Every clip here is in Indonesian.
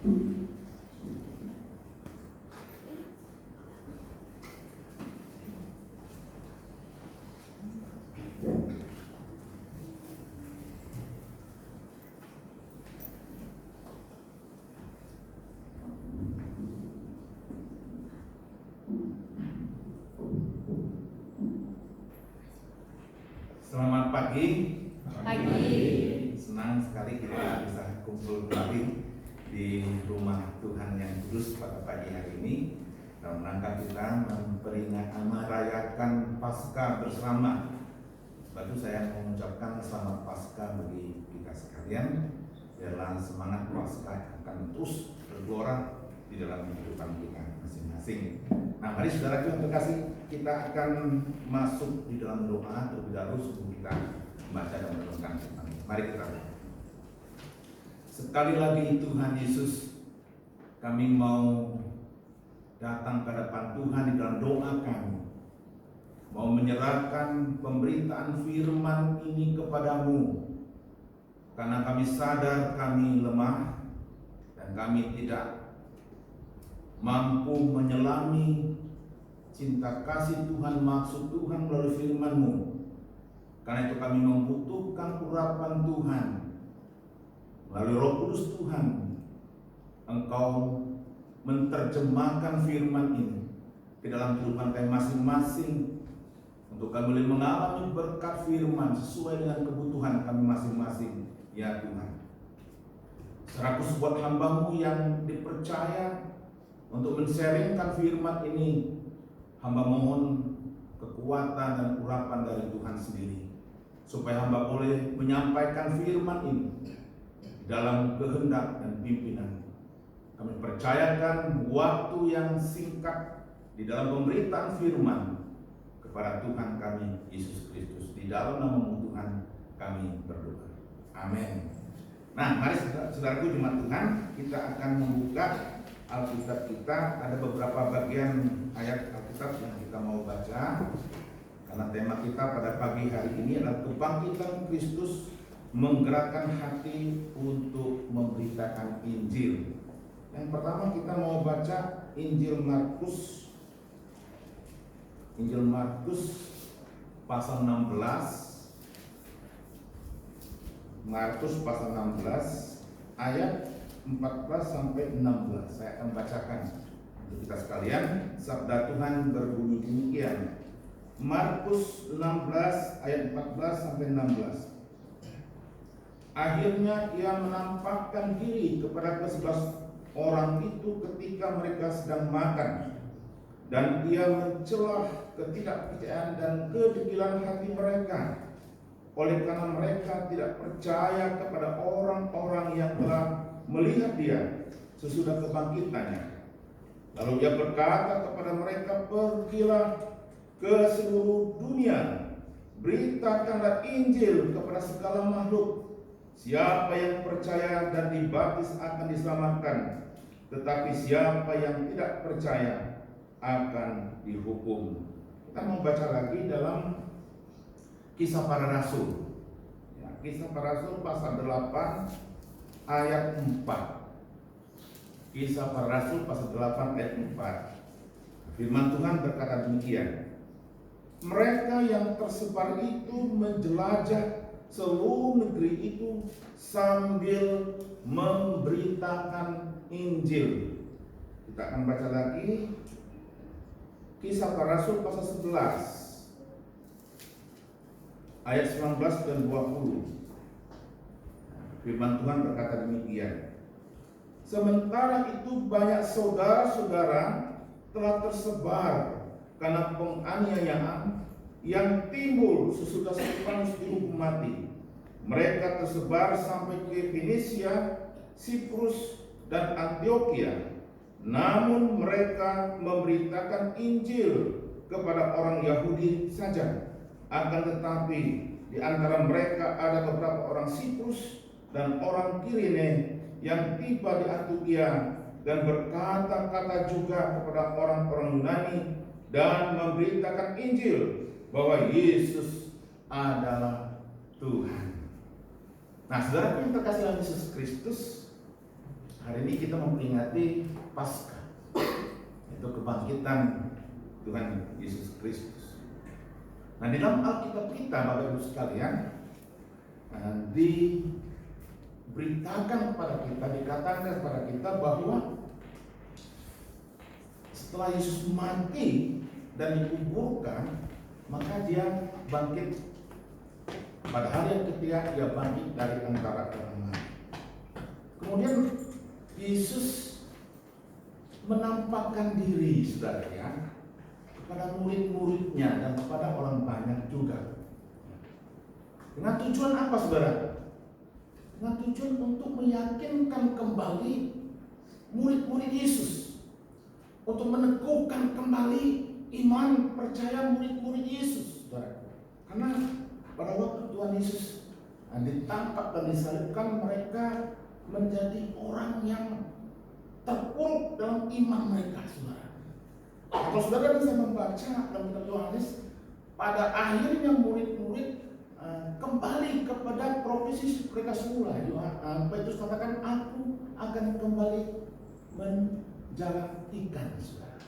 Selamat pagi. Pagi. Senang sekali kita bisa kumpul kembali di rumah Tuhan yang kudus pada pagi hari ini dalam rangka kita merayakan Paskah bersama. Sebab itu saya mengucapkan selamat Paskah bagi kita sekalian. Biarlah semangat Paskah akan terus bergelora di dalam kehidupan kita masing-masing. Nah, mari saudara yang terkasih, kita akan masuk di dalam doa terlebih dahulu sebelum kita membaca dan merenungkan firman. Mari kita berdoa. Sekali lagi Tuhan Yesus, kami mau datang ke hadapan Tuhan di dalam doa kami, mau menyerahkan pemberitaan firman ini kepadamu, karena kami sadar kami lemah dan kami tidak mampu menyelami cinta kasih Tuhan, maksud Tuhan melalui firman-Mu. Karena itu kami membutuhkan urapan Tuhan melalui Roh Kudus Tuhan. Engkau menerjemahkan firman ini ke dalam kehidupan kami masing-masing, untuk kami boleh mengalami berkat firman sesuai dengan kebutuhan kami masing-masing, ya Tuhan. Seraku sebuah hamba-Mu yang dipercaya untuk men-sharingkan firman ini, hamba mohon kekuatan dan urapan dari Tuhan sendiri, supaya hamba boleh menyampaikan firman ini dalam kehendak dan pimpinan. Kami percayakan waktu yang singkat di dalam pemberitaan firman kepada Tuhan kami Yesus Kristus. Di dalam nama Tuhan kami berdoa. Amin. Nah, mari saudaraku jemaat Tuhan, kita akan membuka Alkitab kita. Ada beberapa bagian ayat Alkitab yang kita mau baca, karena tema kita pada pagi hari ini adalah kebangkitan Kristus menggerakkan hati untuk memberitakan Injil. Yang pertama kita mau baca Injil Markus pasal 16. Markus pasal 16 ayat 14 sampai 16. Saya akan bacakan untuk kita sekalian. Sabda Tuhan berbunyi demikian. Markus 16 ayat 14 sampai 16. Akhirnya ia menampakkan diri kepada ke-11 orang itu ketika mereka sedang makan, dan ia mencelah ketidakpercayaan dan kedegilan hati mereka, oleh karena mereka tidak percaya kepada orang-orang yang telah melihat dia sesudah kebangkitannya. Lalu dia berkata kepada mereka, pergilah ke seluruh dunia, beritakanlah Injil kepada segala makhluk. Siapa yang percaya dan dibaptis akan diselamatkan, tetapi siapa yang tidak percaya akan dihukum. Kita mau baca lagi dalam Kisah Para Rasul. Ya, Kisah Para Rasul pasal 8 ayat 4. Kisah Para Rasul pasal 8 ayat 4. Firman Tuhan berkata demikian. Mereka yang tersebar itu menjelajah seluruh negeri itu sambil memberitakan Injil. Kita akan baca lagi Kisah Para Rasul pasal 11 ayat 19 dan 20. Firman Tuhan berkata demikian. Sementara itu banyak saudara-saudara telah tersebar karena penganiayaan yang timbul sesudah Stefanus dihukum mati. Mereka tersebar sampai ke Fenisia, Siprus, dan Antioquia. Namun mereka memberitakan Injil kepada orang Yahudi saja. Akan tetapi di antara mereka ada beberapa orang Siprus dan orang Kirene yang tiba di Antioquia dan berkata-kata juga kepada orang-orang Yunani dan memberitakan Injil bahwa Yesus adalah Tuhan. Nah, saudara yang terkasih dalam Yesus Kristus, Hari ini kita memperingati Paskah, itu kebangkitan Tuhan Yesus Kristus. Nah, di dalam Alkitab kita, Bapak Ibu sekalian, diberitakan kepada kita, dikatakan kepada kita bahwa setelah Yesus mati dan dikuburkan, maka dia bangkit pada hari yang ketiga. Dia bangkit dari antara orang mati. Kemudian Yesus menampakkan diri, saudara ya, kepada murid-muridnya dan kepada orang banyak juga. Dengan tujuan apa, saudara? Dengan tujuan untuk meyakinkan kembali murid-murid Yesus, untuk meneguhkan kembali iman percaya murid-murid Yesus, saudara. Karena pada waktu Tuhan Yesus ditangkap dan disalibkan, mereka menjadi orang yang terpuruk dalam iman mereka, saudara. Kalau saudara bisa membaca dalam kitab Yohanes, pada akhirnya murid-murid kembali kepada profesi mereka semula. Petrus katakan, aku akan kembali menjalan ikan, saudara.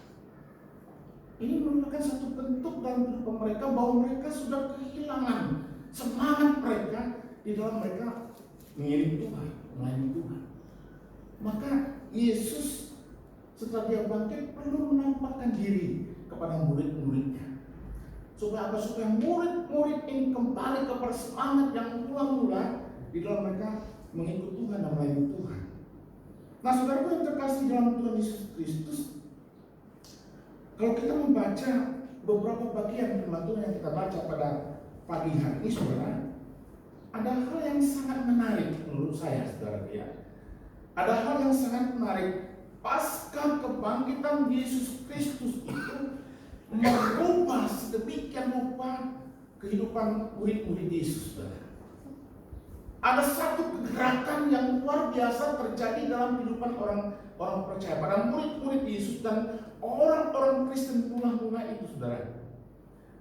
Ini merupakan satu bentuk dalam kehidupan mereka bahwa mereka sudah kehilangan semangat mereka di dalam mereka mengiring Tuhan, melayani Tuhan. Maka Yesus setelah dia bangkit perlu menampakkan diri kepada murid-muridnya. Supaya apa? Supaya murid-murid ini kembali kepada semangat yang mula-mula di dalam mereka mengikut Tuhan dan melayani Tuhan. Nah, saudara yang terkasih dalam Tuhan Yesus Kristus, kalau kita membaca beberapa bagian firman Tuhan yang kita baca pada pagi hari ini, saudara, ada hal yang sangat menarik menurut saya, saudara ya. Ada hal yang sangat menarik. Pasca kebangkitan Yesus Kristus itu merubah sedemikian rupa kehidupan murid-murid Yesus, saudara. Ada satu kegerakan yang luar biasa terjadi dalam kehidupan orang percaya, pada murid-murid Yesus dan orang-orang Kristen mula-mula itu, saudara.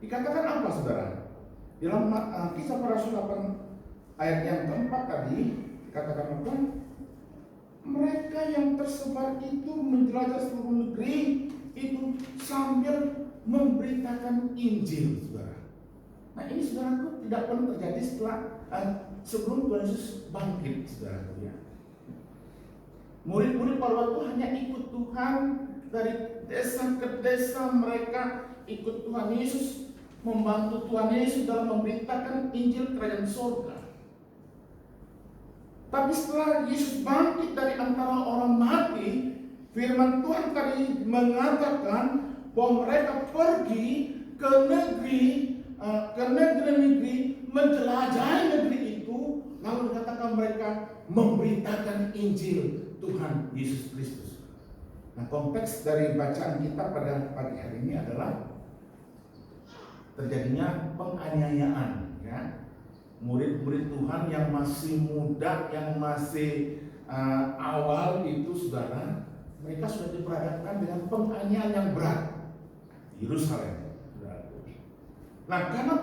Dikatakan apa, saudara? Dalam Kisah Para Rasul 8 ayat yang keempat tadi dikatakan apa? Mereka yang tersebar itu menjelajah seluruh negeri itu sambil memberitakan Injil, saudara. Nah, ini saudaraku tidak perlu terjadi sebelum Tuhan Yesus bangkit, saudara ya. Murid-murid pada waktu hanya ikut Tuhan dari desa ke desa, mereka ikut Tuhan Yesus, membantu Tuhan Yesus dalam memberitakan Injil Kerajaan Surga. Tapi setelah Yesus bangkit dari antara orang mati, firman Tuhan tadi mengatakan bahwa mereka pergi ke negeri-negeri, menjelajahi negeri itu, lalu dikatakan mereka memberitakan Injil Tuhan Yesus Kristus. Nah, konteks dari bacaan kita pada pagi hari ini adalah terjadinya penganiayaan, ya. Murid-murid Tuhan yang masih muda, yang masih awal itu, saudara, mereka sudah diperhadapkan dengan penganiayaan yang berat di Yerusalem. Nah, karena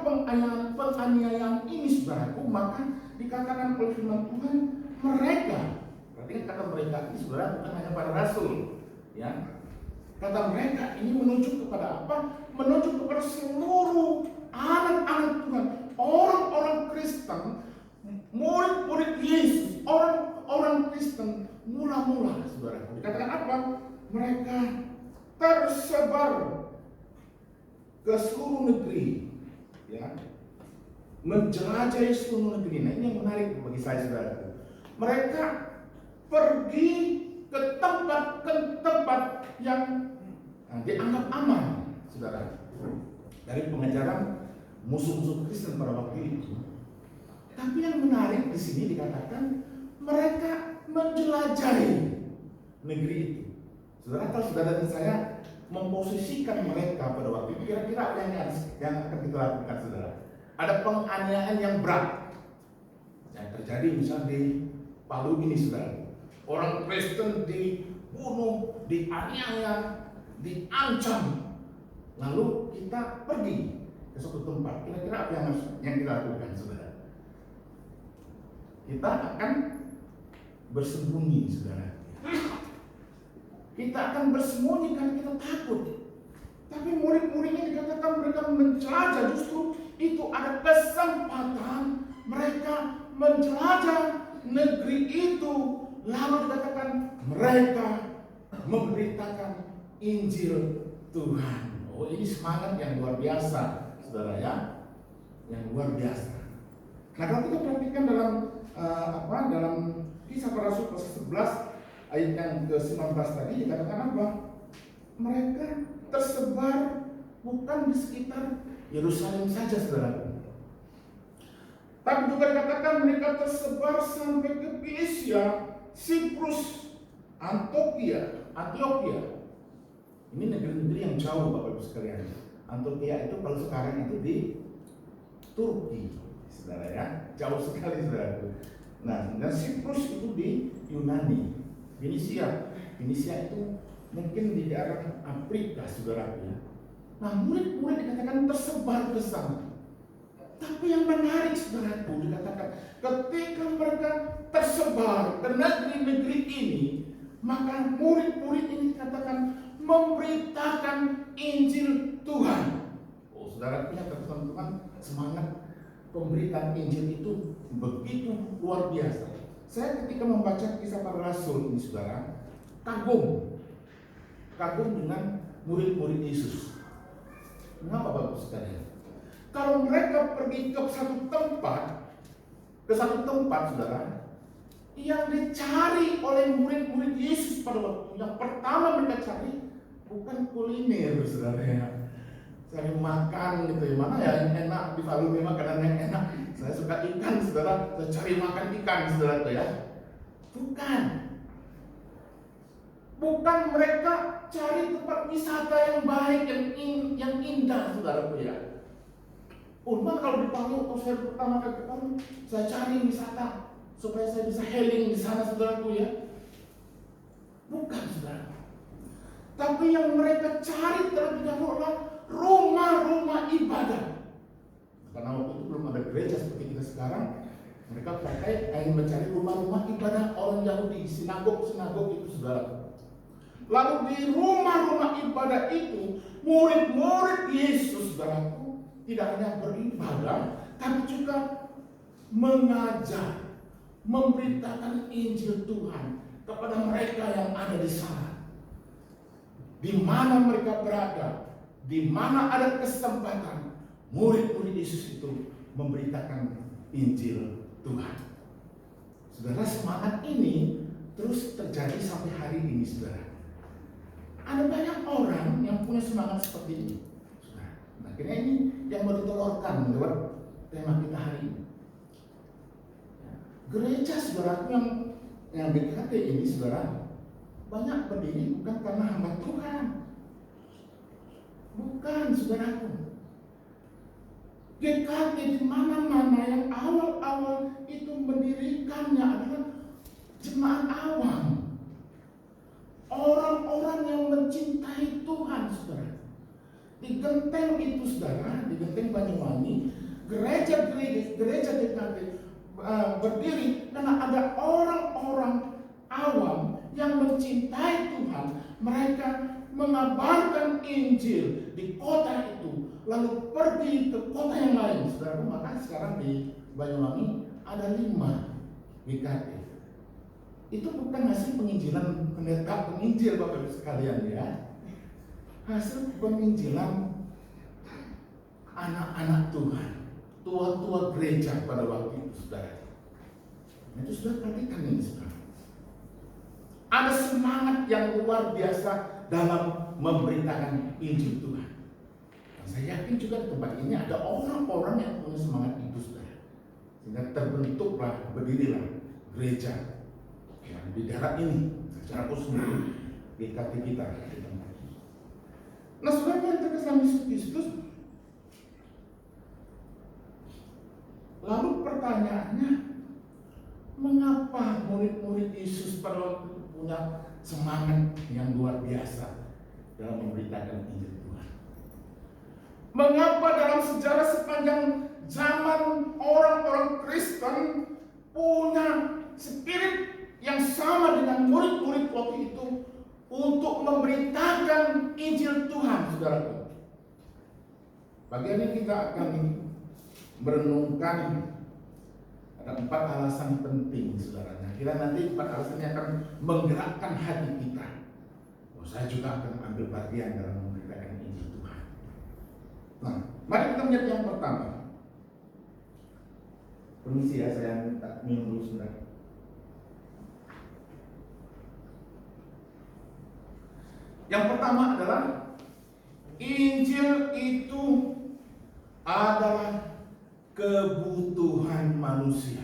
penganiayaan ini, saudaraku, maka dikatakan oleh firman Tuhan, mereka, berarti kata mereka ini, saudara, bukan hanya para rasul, ya. Kata mereka ini menuju kepada apa? Menuju kepada seluruh anak-anak Tuhan, orang-orang Kristen, murid-murid Yesus, orang-orang Kristen mula-mula, saudara. Dikatakan apa? Mereka tersebar ke seluruh negeri, ya, menjelajahi seluruh negeri. Nah, ini yang menarik bagi saya, saudara. Mereka pergi ke tempat yang dianggap aman, saudara, dari pengejaran musuh-musuh Kristen pada waktu itu. Tapi yang menarik di sini dikatakan mereka menjelajahi negeri itu. Saudara, kalau saudara dan saya memposisikan mereka pada waktu itu, kira-kira apa yang akan kita lakukan, saudara? Ada penganiayaan yang berat yang terjadi misalnya di Palu ini, saudara. Orang Kristen dibunuh, dianiaya, diancam. Lalu kita pergi ke suatu tempat. Kira-kira apa yang kita lakukan, saudara? Kita akan bersembunyi, saudara. Kita akan bersembunyi karena kita takut. Tapi murid-muridnya dikatakan mereka menjelajah, justru itu ada kesempatan mereka menjelajah negeri itu. Lalu dikatakan mereka memberitakan Injil Tuhan. Oh, ini semangat yang luar biasa, saudara ya, yang luar biasa. Nah, kalau kita perhatikan dalam Kisah Para Rasul pasal 11 ayat yang ke-19 tadi dikatakan apa? Mereka tersebar bukan di sekitar Yerusalem saja, saudara. Tapi juga dikatakan mereka tersebar sampai ke Fenisia, Siprus, Antioquia. Ini negeri-negeri yang jauh, Bapak Ibu sekalian. Antioquia itu kalau sekarang itu di Turki, saudara ya, jauh sekali, saudara. Nah, dan Siprus itu di Yunani. Fenisia itu mungkin di daerah Afrika, saudara ya. Nah, murid-murid dikatakan tersebar ke sana. Tapi yang menarik, saudaraku, dikatakan ketika mereka tersebar ke negeri-negeri ini, maka murid-murid ini dikatakan memberitakan Injil Tuhan. Oh, saudara punya teman-teman, semangat pemberitaan Injil itu begitu luar biasa. Saya ketika membaca Kisah Para Rasul ini, saudara, kagum dengan murid-murid Yesus. Mengapa, Bapak sekalian? Kalau mereka pergi ke satu tempat, saudara, yang dicari oleh murid-murid Yesus pada waktu yang pertama mereka cari bukan kuliner, saudara ya. Cari makan gitu ya, mana ya yang enak, di Palu memang makanan yang enak. Saya suka ikan, saudara, saya cari makan ikan, saudara itu ya. Bukan mereka cari tempat wisata yang baik, yang indah, saudara ya. Kalau di Palu, kalau saya pertama kali ke Palu, saya cari wisata supaya saya bisa healing di sana, saudaraku ya. Bukan, saudara. Tapi yang mereka cari terlebih dahulu adalah rumah-rumah ibadah. Karena waktu itu belum ada gereja seperti kita sekarang, mereka mencari rumah-rumah ibadah orang Yahudi, sinagog itu, saudara. Lalu di rumah-rumah ibadah itu, murid-murid Yesus, saudaraku, tidak hanya beribadah, tapi juga mengajar, memberitakan Injil Tuhan kepada mereka yang ada di sana. Di mana mereka berada, di mana ada kesempatan, murid-murid Yesus itu memberitakan Injil Tuhan. Saudara, semangat ini terus terjadi sampai hari ini, saudara. Ada banyak orang yang punya semangat seperti ini. Nah, akhirnya ini yang mau ditelurkan lewat tema kita hari ini. Gereja, saudara, yang BKT ini, saudara, banyak berdiri bukan karena hamba Tuhan. Bukan, saudaraku. GKT di mana-mana yang awal-awal itu mendirikannya adalah jemaat awam. Orang-orang yang mencintai Tuhan, saudara. Di Genteng itu, saudara, di Genteng Banyuwangi, gereja GKT berdiri karena ada orang-orang awam yang mencintai Tuhan. Mereka mengabarkan Injil di kota itu, lalu pergi ke kota yang lain. Saudara, maka sekarang di Banyuwangi ada 5 GKT. Itu bukan hasil penginjilan pendeta penginjil, Bapak Ibu sekalian ya. Hasil penginjilan anak-anak Tuhan, tua-tua gereja pada waktu itu, saudara. Itu sudah perhatikan ini, saudara. Ada semangat yang luar biasa dalam memberitakan Injil Tuhan. Dan saya yakin juga di tempat ini ada orang-orang yang punya semangat itu, saudara. Sehingga terbentuklah, berdirilah gereja yang di daerah ini secara khusus di GKT kita. Nah, saudara yang terkesan Yesus Kristus, lalu pertanyaannya, mengapa murid-murid Yesus pada waktu itu punya semangat yang luar biasa dalam memberitakan Injil Tuhan? Mengapa dalam sejarah sepanjang zaman orang-orang Kristen punya spirit yang sama dengan murid-murid waktu itu, untuk memberitakan Injil Tuhan, saudaraku. Bagian ini kita akan merenungkan ada 4 alasan penting, saudaranya. Kira nanti 4 alasan yang akan menggerakkan hati kita. Oh, saya juga akan ambil bagian dalam memberitakan Injil Tuhan. Nah, mari kita melihat yang pertama. Permisi ya, saya minta minum dulu sebentar. Yang pertama adalah Injil itu adalah kebutuhan manusia.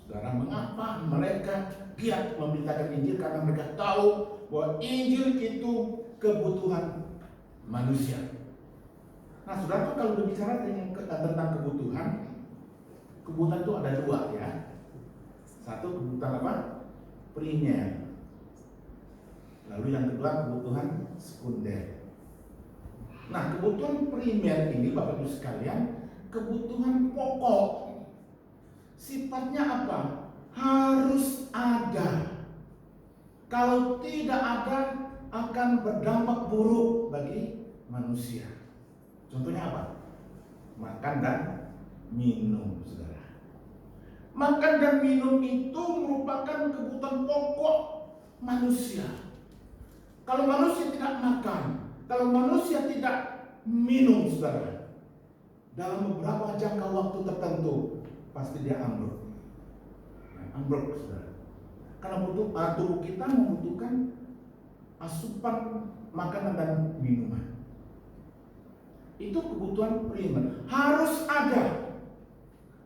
Saudara, mengapa mereka giat memberitakan Injil? Karena mereka tahu bahwa Injil itu kebutuhan manusia. Nah, saudara, kalau berbicara tentang kebutuhan itu ada 2 ya. Satu, kebutuhan apa? Primer. Lalu yang kedua, kebutuhan sekunder. Nah, kebutuhan primer ini, Bapak Ibu sekalian, kebutuhan pokok. Sifatnya apa? Harus ada. Kalau tidak ada, akan berdampak buruk bagi manusia. Contohnya apa? Makan dan minum, saudara. Makan dan minum itu merupakan kebutuhan pokok manusia. Kalau manusia tidak makan, kalau manusia tidak minum, saudara, dalam beberapa jangka waktu tertentu pasti dia ambruk. Ambruk, saudara. Karena tubuh kita membutuhkan asupan makanan dan minuman. Itu kebutuhan primer. Harus ada.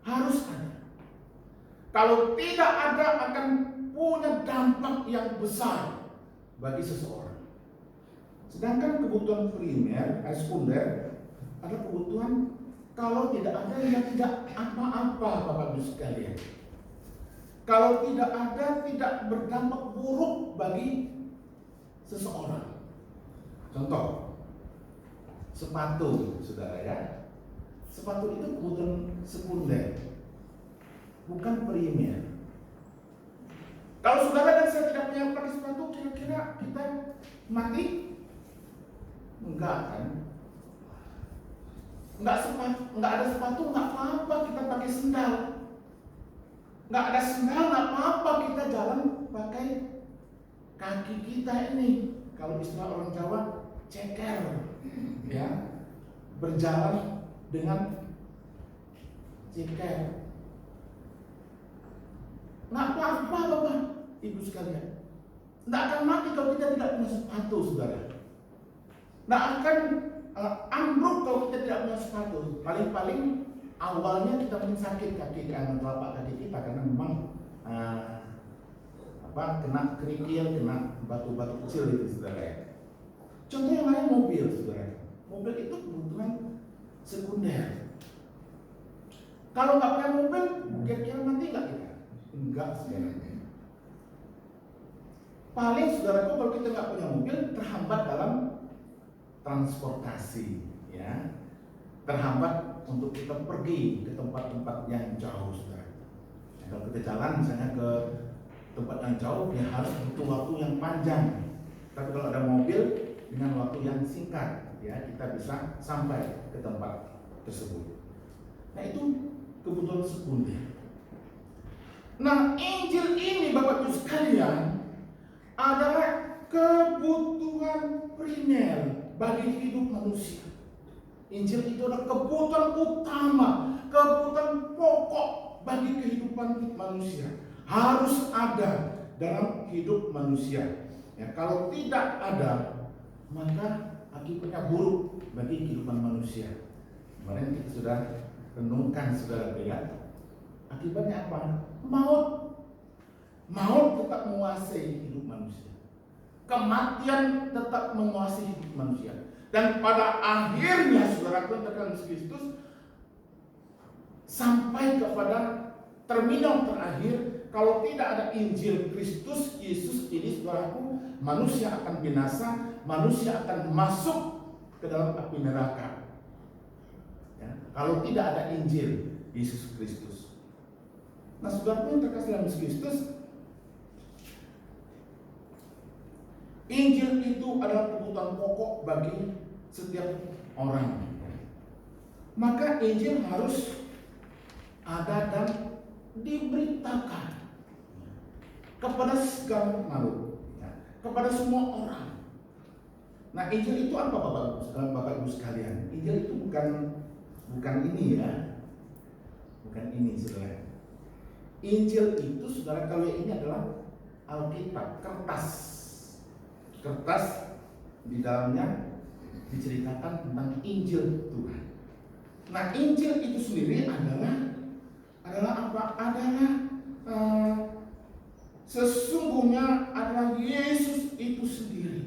Harus ada. Kalau tidak ada, akan punya dampak yang besar bagi seseorang. Sedangkan kebutuhan primer, sekunder, adalah kebutuhan kalau tidak ada, ya tidak apa-apa, Bapak Ibu sekalian. Kalau tidak ada, tidak berdampak buruk bagi seseorang. Contoh, sepatu, saudara ya. Sepatu itu kebutuhan sekunder, bukan primer. Kalau saudara dan saya tidak punya pakai sepatu, kira-kira kita mati? Enggak kan? Enggak ada sepatu, enggak apa-apa kita pakai sendal. Enggak ada sendal, enggak apa-apa kita jalan pakai kaki kita ini. Kalau istilah orang Jawa, ceker, ya, berjalan dengan ceker. Enggak apa-apa, Bapak Ibu sekalian. Enggak akan mati kalau kita tidak punya sepatu, saudara. Enggak akan ambruk kalau kita tidak punya sepatu. Paling-paling awalnya kita mungkin sakit kaki kanan telapak kaki kita karena memang kena kerikil, kena batu-batu kecil itu, saudara ya. Contoh yang lain, mobil, saudara. Mobil itu kebutuhan sekunder. Kalau nggak punya mobil, kira-kira mati nggak kita? Enggak, saudara. Paling, saudaraku, kalau kita nggak punya mobil, terhambat dalam transportasi, ya, terhambat untuk kita pergi ke tempat-tempat yang jauh, saudara. Nah, kalau kita jalan misalnya ke tempat yang jauh, ya harus butuh waktu yang panjang. Tapi kalau ada mobil dengan waktu yang singkat, ya, kita bisa sampai ke tempat tersebut. Nah, itu kebutuhan sekunder. Nah, Injil ini, Bapak Ibu sekalian, adalah kebutuhan primer bagi hidup manusia. Injil itu adalah kebutuhan utama, kebutuhan pokok bagi kehidupan manusia. Harus ada dalam hidup manusia. Ya, kalau tidak ada, maka akibatnya buruk bagi kehidupan manusia. Kemarin kita sudah renungkan, saudara lihat. Akibatnya apa? Maut. Maut tetap menguasai hidup manusia. Kematian tetap menguasai hidup manusia. Dan pada akhirnya, saudara katakan Kristus sampai kepada terminal terakhir. Kalau tidak ada Injil Kristus Yesus ini, saudaraku, manusia akan binasa, manusia akan masuk ke dalam api neraka. Ya, kalau tidak ada Injil Yesus Kristus. Nah, saudaraku yang terkasih dalam Kristus, Injil itu adalah kebutuhan pokok bagi setiap orang. Maka Injil harus ada dan diberitakan kepada segala makhluk, kepada semua orang. Nah, Injil itu apa Bapak Ibu sekalian? Injil itu bukan ini ya, bukan ini saudara. Injil itu saudara, kalau ini adalah Alkitab, kertas di dalamnya diceritakan tentang Injil Tuhan. Nah, Injil itu sendiri adalah apa? Adalah sesungguhnya adalah Yesus itu sendiri.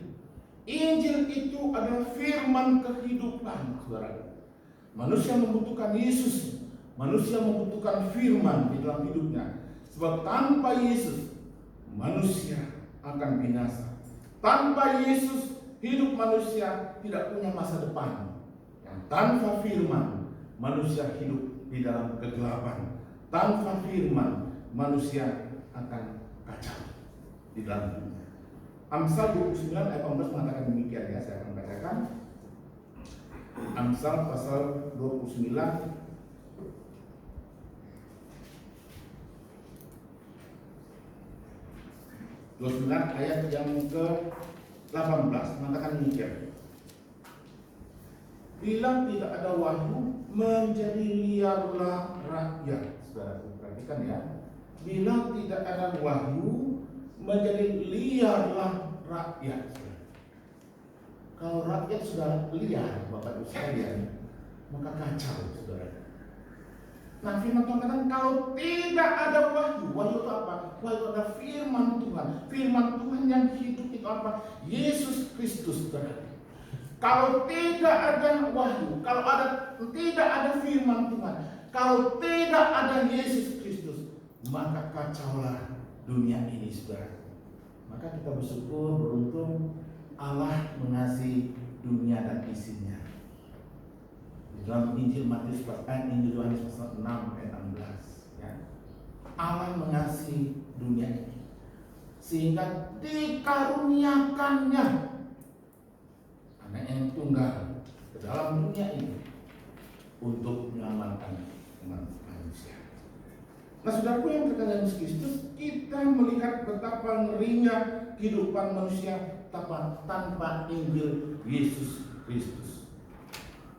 Injil itu adalah firman kehidupan, saudara. Manusia membutuhkan Yesus, manusia membutuhkan firman di dalam hidupnya. Sebab tanpa Yesus, manusia akan binasa. Tanpa Yesus, hidup manusia tidak punya masa depan. Tanpa firman, manusia hidup di dalam kegelapan. Tanpa firman, manusia akan kacau di dalam hidupnya. Amsal 29 ayat 18 mengatakan demikian ya, saya akan bacakan. Amsal pasal 29 ayat yang ke-18 mengatakan demikian. Bila tidak ada wahyu, menjadi liarlah rakyat. Saudara perhatikan ya. Bila tidak ada wahyu, menjadi liarlah rakyat. Kalau rakyat sudah liar, Bapak Ibu sekalian, maka kacau, saudara. Nah, firman Tuhan katakan kalau tidak ada wahyu itu apa? Wahyu adalah firman Tuhan. Firman Tuhan yang hidup itu apa? Yesus Kristus, saudara. Kalau tidak ada wahyu, kalau tidak ada firman Tuhan, kalau tidak ada Yesus Kristus, maka kacaulah dunia ini, saudara. Maka kita bersyukur, beruntung Allah mengasihi dunia dan isinya. Di dalam Injil Injil Yohanes pasal 6 ayat 16 ya. Allah mengasihi dunia ini sehingga dikaruniakannya Anak yang tunggal ke dalam dunia ini untuk menyelamatkan manusia. Nah, saudaraku yang berkata Yesus Kristus, kita melihat betapa ngerinya kehidupan manusia tanpa Injil Yesus Kristus.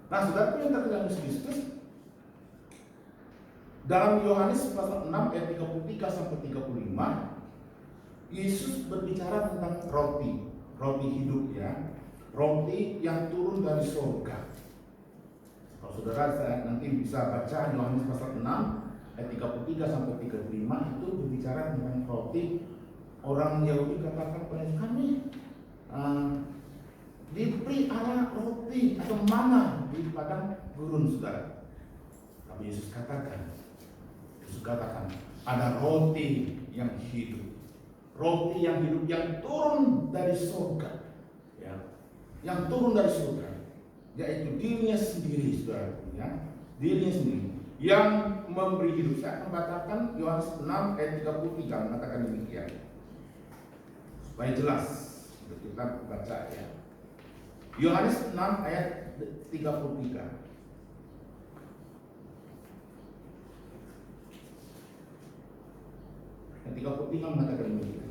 Nah, saudaraku yang berkata Yesus Kristus, dalam Yohanes pasal 6 ayat 33 sampai 35, Yesus berbicara tentang roti hidup ya. Roti yang turun dari surga. Kalau saudara saya nanti bisa baca Yohanes pasal 6 ayat 33 sampai 35 itu berbicara tentang roti. Orang Yahudi katakan pada kami diberi arah roti atau mana di padang gurun, saudara. Tapi Yesus katakan ada roti yang hidup. Roti yang hidup yang turun dari surga. Yang turun dari surga, yaitu dirinya sendiri, saudara, ya, dirinya sendiri yang memberi hidup. Saya akan bacakan Yohanes 6 ayat 33 mengatakan demikian supaya jelas kita baca ya. Yohanes 6 ayat 33. Ayat 33 mengatakan demikian.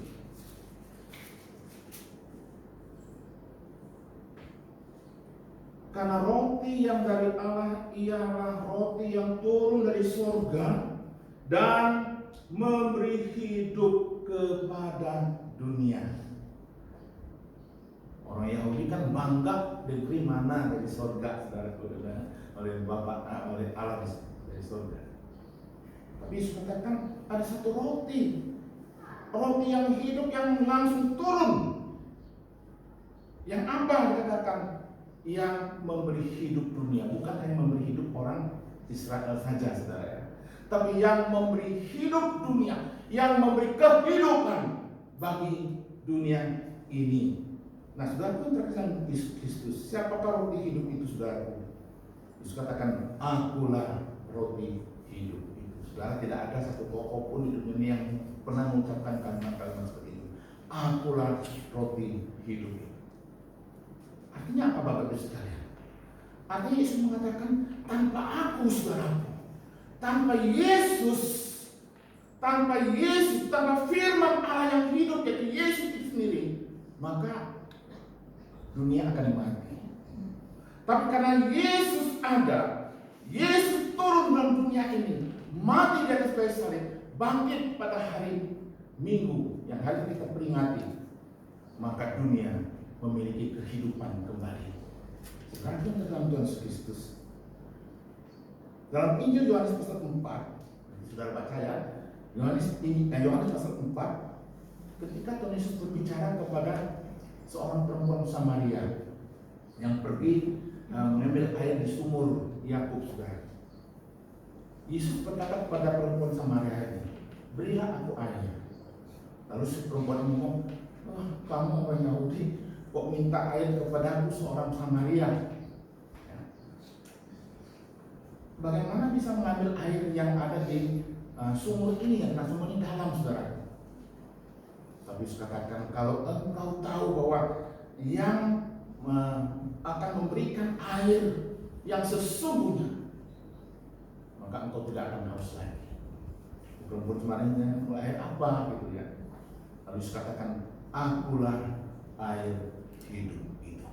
Karena roti yang dari Allah ialah roti yang turun dari surga dan memberi hidup kepada dunia. Orang Yahudi kan bangga diberi mana dari surga, saudara-saudara, oleh Bapa, oleh Allah dari surga. Tapi Yesus katakan ada satu roti yang hidup yang langsung turun. Yang apa dikatakan? Yang memberi hidup dunia, bukan hanya memberi hidup orang Israel saja, saudara ya, tapi yang memberi hidup dunia, yang memberi kehidupan bagi dunia ini. Nah, saudara pun terkesan Yesus Kristus. Siapakah roti hidup itu, saudara? Yesus katakan, akulah roti hidup itu. Saudara, tidak ada satu tokoh pun di dunia yang pernah mengucapkan kalimat-kalimat seperti itu. Akulah roti hidup. Artinya apa Bapak Ibu sekalian? Artinya Yesus mengatakan, tanpa aku saudaraku, tanpa Yesus, tanpa firman Allah yang hidup yaitu Yesus itu sendiri, maka dunia akan mati. Tapi karena Yesus ada, Yesus turun dalam dunia ini, mati di atas kayu salib, bangkit pada hari Minggu yang hari kita peringati, maka dunia memiliki kehidupan kembali. Sekarang dalam Tuhan Yesus Kristus, dalam Injil Yohanes pasal 4, saudara baca ya, Yohanes pasal 4, ketika Tuhan Yesus berbicara kepada seorang perempuan Samaria yang pergi mengambil air di sumur Yakub, saudara. Yesus berkata kepada perempuan Samaria ini, berilah aku air. Lalu si perempuan ngomong, kamu orang Yahudi kok minta air kepadaku seorang Samaria? Ya. Bagaimana bisa mengambil air yang ada di sumur ini, ya? Karena sumur ini dalam, saudara. Tapi Yesus katakan, kalau engkau tahu bahwa yang akan memberikan air yang sesungguhnya, maka engkau tidak akan haus lagi. Perempuan kemarinnya air apa gitu ya. Lalu Yesus katakan, akulah air hidup itu.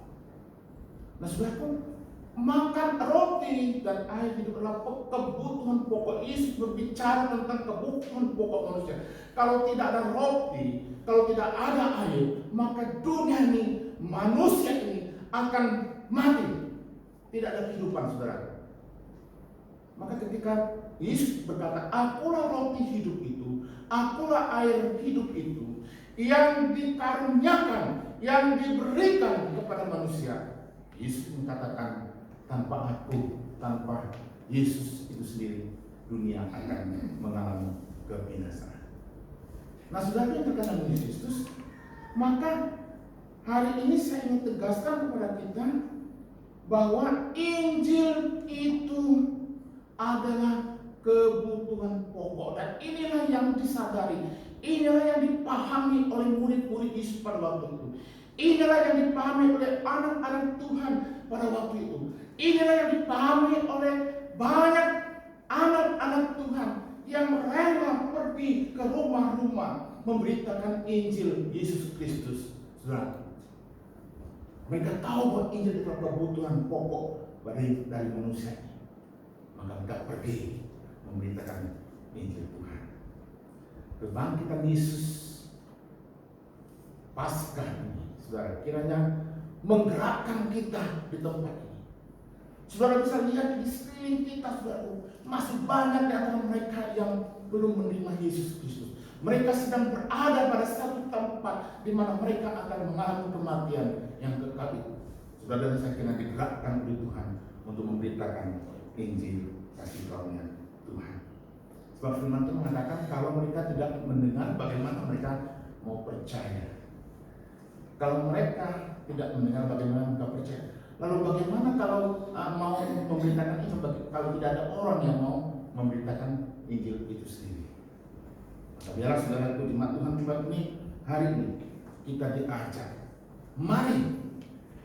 Nah saudaraku, makan roti dan air hidup adalah kebutuhan pokok. Yesus berbicara tentang kebutuhan pokok manusia. Kalau tidak ada roti, kalau tidak ada air, maka dunia ini, manusia ini akan mati. Tidak ada kehidupan, saudara. Maka ketika Yesus berkata, akulah roti hidup itu, akulah air hidup itu, yang dikaruniakan, yang diberikan kepada manusia, Yesus mengatakan, tanpa aku, tanpa Yesus itu sendiri, dunia akan mengalami kebinasaan. Nah, saudara yang terkena Yesus Kristus, maka hari ini saya ingin tegaskan kepada kita bahwa Injil itu adalah kebutuhan pokok, dan inilah yang disadari, inilah yang dipahami oleh murid-murid Yesus pada waktu itu, inilah yang dipahami oleh anak-anak Tuhan pada waktu itu, inilah yang dipahami oleh banyak anak-anak Tuhan yang rela pergi ke rumah-rumah memberitakan Injil Yesus Kristus. Saudara, mereka tahu bahwa Injil itu kebutuhan pokok dari manusia ini, maka mereka pergi memberitakan Injil Tuhan. Kebangkitan Yesus Paskah ini, saudara, kiranya menggerakkan kita di tempat ini. Saudara bisa lihat di sekeliling kita, saudara, masih banyak di antara mereka yang belum menerima Yesus Kristus. Mereka sedang berada pada satu tempat di mana mereka akan mengalami kematian yang kekal itu. Saudara, saya kira digerakkan oleh Tuhan untuk memberitakan Injil kasih karunia Tuhan. Sebab firman Tuhan mengatakan, kalau mereka tidak mendengar, bagaimana mereka mau percaya? Kalau mereka tidak mendengar, bagaimana mereka percaya? Lalu bagaimana kalau mau memberitakan itu, kalau tidak ada orang yang mau memberitakan Injil itu sendiri? Biarlah saudaraku jemaat Tuhan juga ini, hari ini kita diajak, mari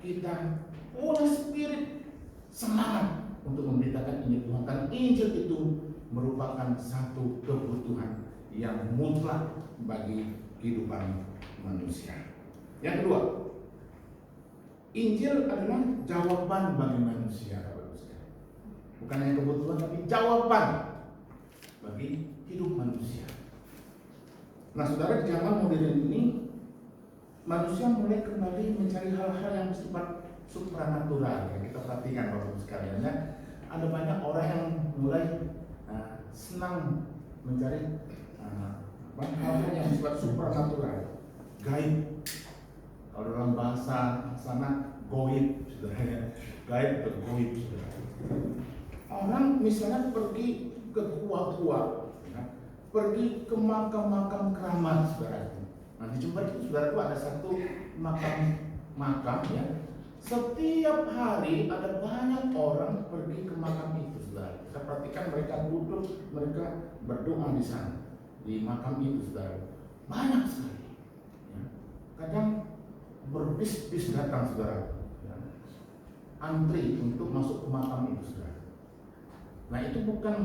kita punya spirit semangat untuk memberitakan Injil Tuhan. Karena Injil itu merupakan satu kebutuhan yang mutlak bagi kehidupan manusia. Yang kedua, Injil adalah jawaban bagi manusia. Bukan hanya kebutuhan, tapi jawaban bagi hidup manusia. Nah saudara, di zaman modern ini manusia mulai kembali mencari hal-hal yang bersifat supranatural. Ya, kita perhatikan Bapak Ibu sekalian, ya. Ada banyak orang yang mulai senang mencari hal-hal yang bersifat supranatural, gaib. Kalau dalam bahasa sana goib, saudara, gaib atau goib, saudara. Orang misalnya pergi ke gua-gua, pergi ke makam-makam keramat, saudara. Nah di Jember itu, saudara, ada satu makam ya. Setiap hari ada banyak orang pergi ke makam itu, saudara. Kita perhatikan mereka duduk, mereka berdoa di sana, di makam itu, saudara. Banyak sekali. Ya. berbis-bis datang, saudara, ya, antri untuk masuk ke makam itu, saudara. Nah, itu bukan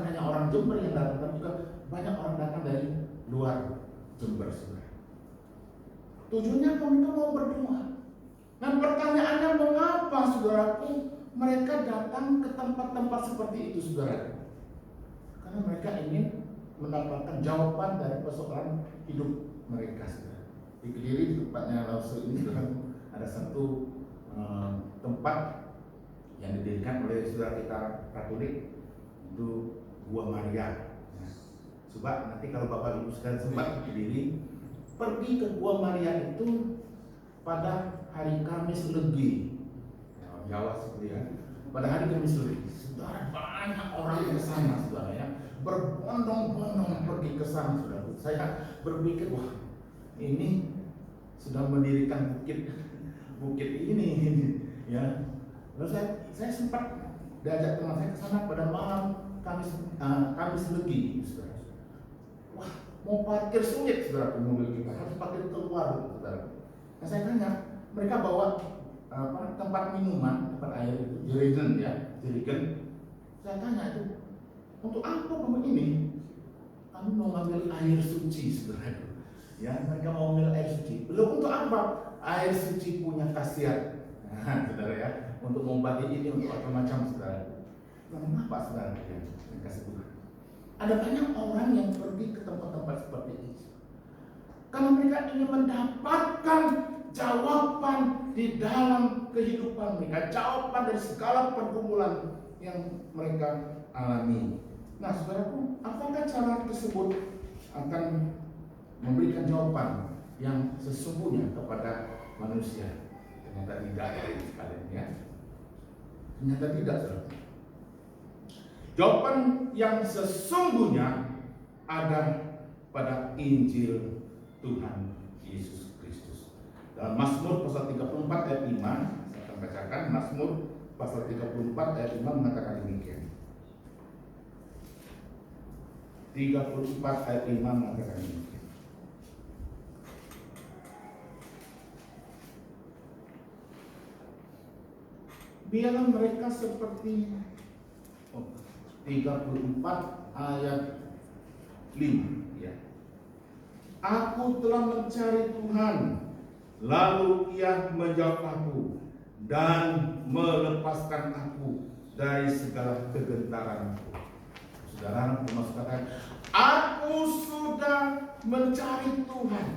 hanya orang Jember yang datang, tapi juga banyak orang datang dari luar Jember, saudara. Tujuannya mereka mau berdoa. Nah, pertanyaannya, mengapa, saudaraku, mereka datang ke tempat-tempat seperti itu, saudara? Karena mereka ingin mendapatkan jawaban dari persoalan hidup mereka, saudara. Di Kediri, di tempatnya Lause ini, saudara, ada satu tempat yang didirikan oleh saudara kita Katolik, itu Gua Maria. Nah, coba nanti kalau Bapak Ibu sekalian sempat ke Kediri, pergi ke Gua Maria itu pada hari Kamis Legi, Jawa seperti ya. Pada hari Kamis Legi, saudara, banyak orang ke sana, saudara, ya, berbondong-bondong pergi ke sana, saudara. Saya berpikir, wah, ini sudah mendirikan bukit ini, ya. Lalu saya sempat diajak teman saya ke sana pada malam Kamis Legi, saudara. Wah, mau parkir sulit, saudara, mobil kita harus parkir keluar, saudara. Nah, saya tanya, mereka bawa tempat minuman, tempat air itu, jerigen, ya, jerigen. Saya tanya itu, untuk apa bawa ini? Kami mau ngambil air suci, saudara. Ya, mereka mau ngambil air suci. Belum untuk apa? Air suci punya khasiat, nah, saudara, ya, untuk membagi ini untuk macam-macam, saudara. Nah, mengapa, saudara, yang kasih Tuhan? Ada banyak orang yang pergi ke tempat-tempat seperti ini karena mereka ingin mendapatkan jawaban di dalam kehidupan mereka, jawaban dari segala pergumulan yang mereka alami. Nah, saudaraku, apakah cara tersebut akan memberikan jawaban yang sesungguhnya kepada manusia? Ternyata tidak, sekalian, ya. Ternyata tidak, saudara. Jawaban yang sesungguhnya ada pada Injil Tuhan Yesus Kristus. Dalam Mazmur pasal 34 ayat 5, saya akan bacakan. Mazmur pasal 34 ayat 5 mengatakan demikian. 34 ayat 5 mengatakan demikian. Biarlah mereka seperti 34 ayat 5, ya. Aku telah mencari Tuhan, lalu Ia menjawab aku dan melepaskan aku dari segala kegentaranku. Saudara, maksud kata, aku sudah mencari Tuhan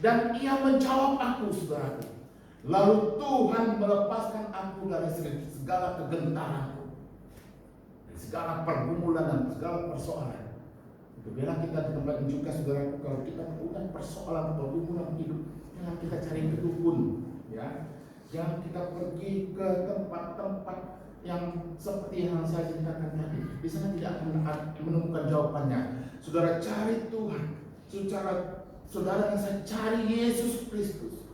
dan Ia menjawab aku, saudara. Lalu Tuhan melepaskan aku dari segala kegentaranku, dari segala pergumulan dan segala persoalan. Biarlah kita di tempat ini juga, saudara, kalau kita punya persoalan pergumulan hidup, jangan kita cari ke dukun, ya. Jangan kita pergi ke tempat-tempat yang seperti yang saya ceritakan tadi. Di sana tidak akan menemukan jawabannya. Saudara, cari Tuhan. Saudara yang saya cari Yesus Kristus.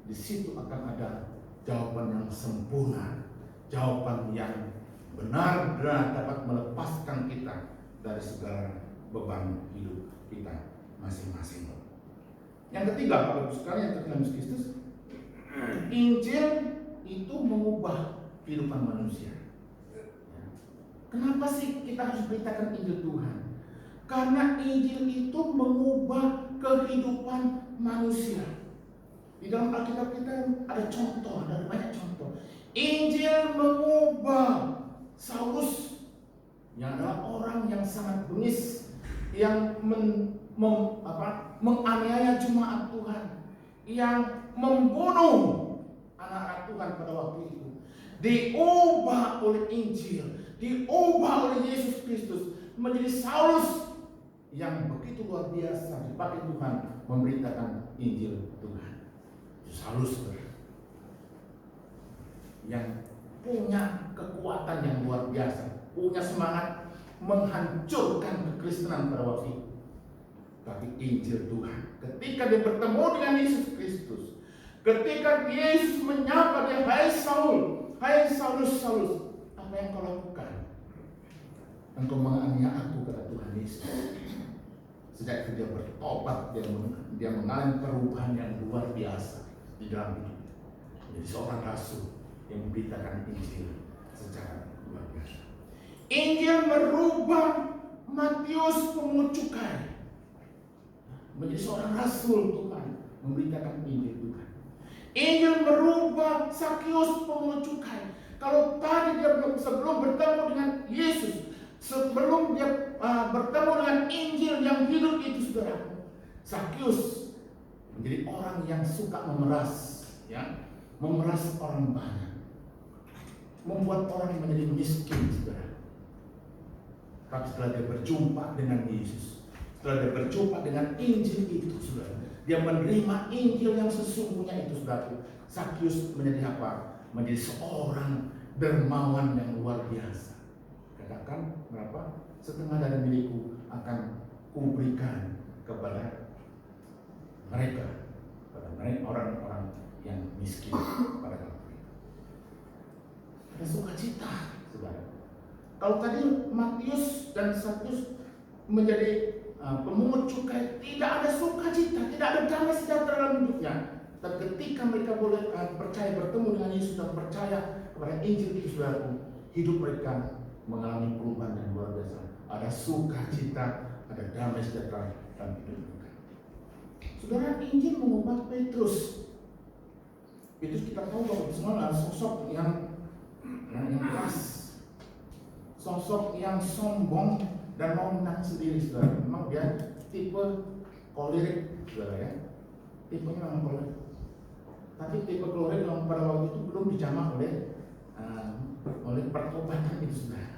Di situ akan ada jawaban yang sempurna, jawaban yang benar-benar dapat melepaskan kita dari segala beban hidup kita masing-masing. Yang ketiga, Bapak Ibu sekalian yang terkena Kristus, Injil itu mengubah kehidupan manusia. Kenapa sih kita harus beritakan Injil Tuhan? Karena Injil itu mengubah kehidupan manusia. Di dalam Alkitab kita ada contoh, ada banyak contoh. Injil mengubah Saulus, yang adalah orang yang sangat bengis, yang menganiaya jemaat Tuhan, yang membunuh anak-anak Tuhan pada waktu itu, diubah oleh Injil, diubah oleh Yesus Kristus menjadi Saulus yang begitu luar biasa dipakai Tuhan memberitakan Injil Tuhan. Saulus yang punya kekuatan yang luar biasa, punya semangat menghancurkan kekristenan pada waktu itu. Tapi Injil Tuhan, ketika dia bertemu dengan Yesus Kristus, ketika Yesus menyapa dia, hai Saul, hai Saulus, Saulus, apa yang kau lakukan? Engkau menganiaya aku, kata Tuhan Yesus. Sejak itu dia bertobat, dia mengalami perubahan yang luar biasa. di dalam hidup. Menjadi seorang rasul yang memberitakan Injil secara luar biasa. Injil merubah Matius pemungut cukai menjadi seorang rasul Tuhan, memberitakan Injil Tuhan. Injil merubah Sakius pemungut cukai. Kalau tadi dia sebelum bertemu dengan Yesus, sebelum dia bertemu dengan Injil yang hidup itu, saudara, Sakius menjadi orang yang suka memeras, ya, memeras orang banyak, membuat orang menjadi miskin, saudara. Tapi setelah dia berjumpa dengan Yesus, setelah dia berjumpa dengan Injil itu, saudara, dia menerima Injil yang sesungguhnya itu, saudara, Sakius menjadi apa? Menjadi seorang dermawan yang luar biasa. Katakan berapa? Setengah dari milikku akan kuberikan kepada mereka, orang-orang yang miskin pada waktu itu. Ada sukacita, saudara. Kalau tadi Matius dan Sakius menjadi pemungut cukai, tidak ada sukacita, tidak ada damai sejahtera dalam hidupnya. Dan ketika mereka boleh percaya, bertemu dengan Yesus dan percaya kepada Injil itu, saudara, hidup mereka mengalami perubahan yang luar biasa. Ada sukacita, ada damai sejahtera dalam hidup mereka. Saudara, Injil mengubah Petrus. Petrus kita tahu bahwa semua adalah sosok yang keras, sosok yang sombong dan mau menang sendiri, saudara. Memang dia tipe kolerik, saudara, ya. Tipenya memang kolerik. Tapi tipe kolerik yang pada waktu itu belum dijamah oleh pertobatan itu, saudara.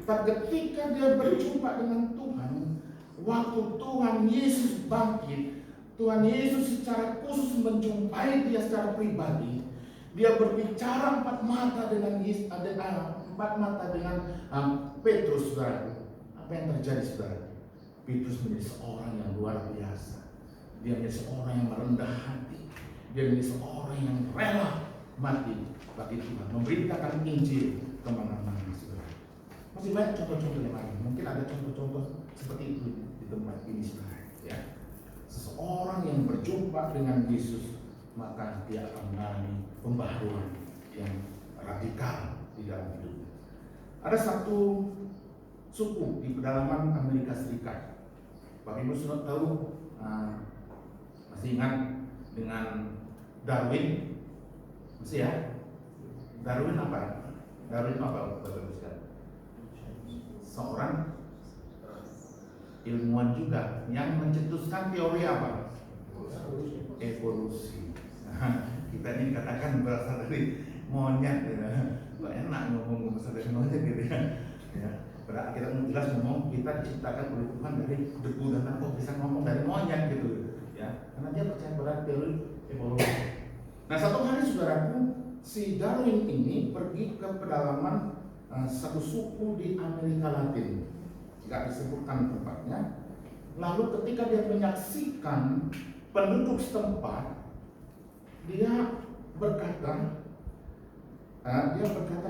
Tapi ketika dia berjumpa dengan Tuhan, waktu Tuhan Yesus bangkit, Tuhan Yesus secara khusus menjumpai dia secara pribadi. Dia berbicara empat mata dengan Petrus, saudara. Apa yang terjadi, saudara? Petrus menjadi seorang yang luar biasa. Dia menjadi seorang yang merendah hati. Dia menjadi seorang yang rela mati bagi Tuhan, memberitakan Injil kemana-mana, saudara. Masih banyak contoh-contoh yang lain. Mungkin ada contoh-contoh seperti itu di tempat ini, saudara. Ya, seseorang yang berjumpa dengan Yesus, maka dia akan mengalami pembaharuan yang radikal di dalam hidupnya. Ada satu suku di pedalaman Amerika Serikat. Bapak Ibu sudah tahu, masih ingat dengan Darwin? Masih ya? Darwin apa? Darwin apa, Bapak Ibu sekalian? Seorang ilmuwan juga yang mencetuskan teori apa? Evolusi. Kita ini katakan berasal dari monyet, ya. Nggak enak ngomong berasal dari monyet gitu ya. Ya. Kita jelas ngomong kita diciptakan oleh Tuhan dari debu, dan kok bisa ngomong dari monyet gitu ya, karena dia percaya pada teori evolusi. Nah, satu hari, saudaraku, si Darwin ini pergi ke pedalaman satu suku di Amerika Latin, nggak disebutkan tempatnya. Lalu ketika dia menyaksikan penduduk setempat, dia berkata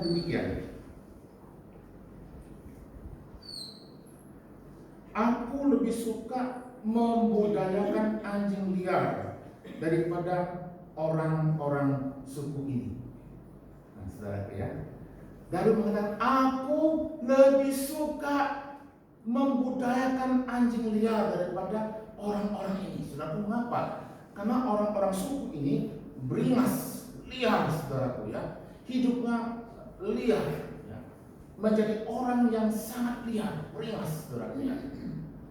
demikian, aku lebih suka membudayakan anjing liar daripada orang-orang suku ini. Nah, saudara ya, Darwin mengatakan, aku lebih suka membudayakan anjing liar daripada orang-orang ini. Saudara, mengapa? Karena orang-orang suku ini beringas, liar, saudaraku ya, hidupnya liar, ya. Menjadi orang yang sangat liar, beringas, saudaraku ya.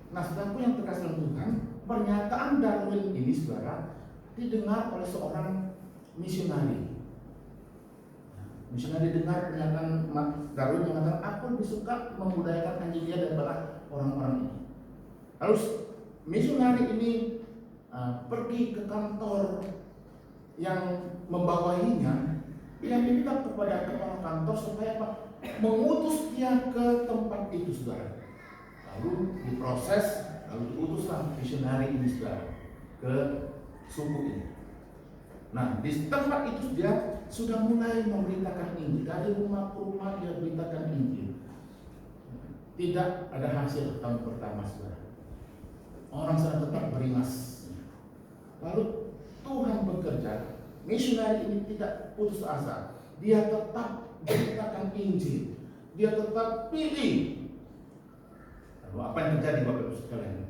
Nah, saudaraku yang terkasih dalam Tuhan, pernyataan Darwin ini, saudara, didengar oleh seorang misionari. Misionari dengar pernyataan Darwin mengatakan, aku lebih suka membudayakan anjing liar daripada orang-orang ini. Lalu misionari ini pergi ke kantor yang membawahinya. Dia minta kepada kepala kantor supaya apa? Mengutus dia ke tempat itu, saudara. Lalu diproses, lalu diutuslah misionari ini, saudara, ke suku ini. Nah, di tempat itu dia sudah mulai memberitakan Injil. Dari rumah ke rumah dia beritakan Injil. Tidak ada hasil tahun pertama, saudara. Orang sedang tetap beringas. Lalu Tuhan bekerja bekerja, misionari ini tidak putus asa. Dia tetap beritakan Injil. Dia tetap pilih. Lalu apa yang terjadi Bapak Ibu sekalian?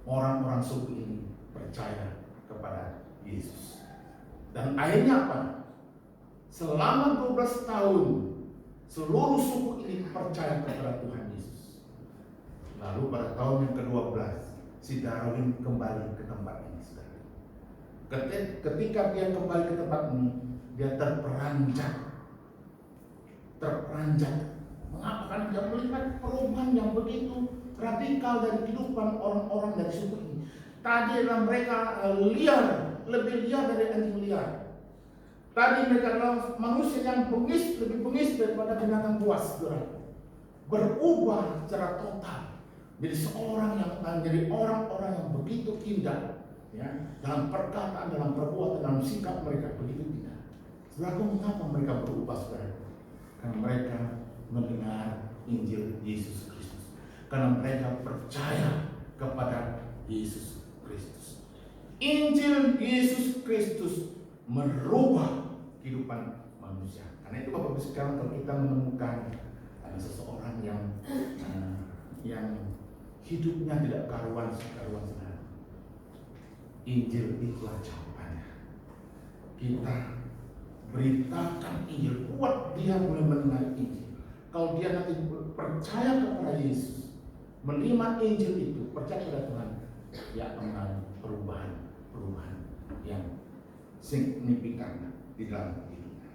Orang-orang suku ini percaya kepada Yesus. Dan akhirnya apa? Selama 12 tahun seluruh suku ini percaya kepada Tuhan Yesus. Lalu pada tahun yang ke-12 si Darwin kembali ke tempat ini. Ketika dia kembali ke tempat ini, dia terperanjat. Mengapa? Karena dia melihat perubahan yang begitu radikal dari kehidupan orang-orang dari suku ini. Tadi adalah mereka liar, lebih liar dari anjing liar. Tadi mereka adalah manusia yang bengis, lebih bengis daripada binatang buas. Berubah secara total. Jadi menjadi orang-orang yang begitu indah, ya, dalam perkataan, dalam perbuatan, dalam sikap mereka begitu indah. Saudara, mengapa mereka berubah, saudara? Karena mereka mendengar Injil Yesus Kristus. Karena mereka percaya kepada Yesus Kristus. Injil Yesus Kristus merubah kehidupan manusia. Karena itu Bapak Ibu sekalian, kalau kita menemukan ada seseorang yang hidupnya tidak karuan saudara, Injil itulah jawabannya. Kita beritakan Injil, buat dia mulai mendengar Injil. Kalau dia nanti percaya kepada Yesus, menerima Injil itu, percaya kepada Tuhan, dia akan mengalami perubahan yang signifikan di dalam hidupnya.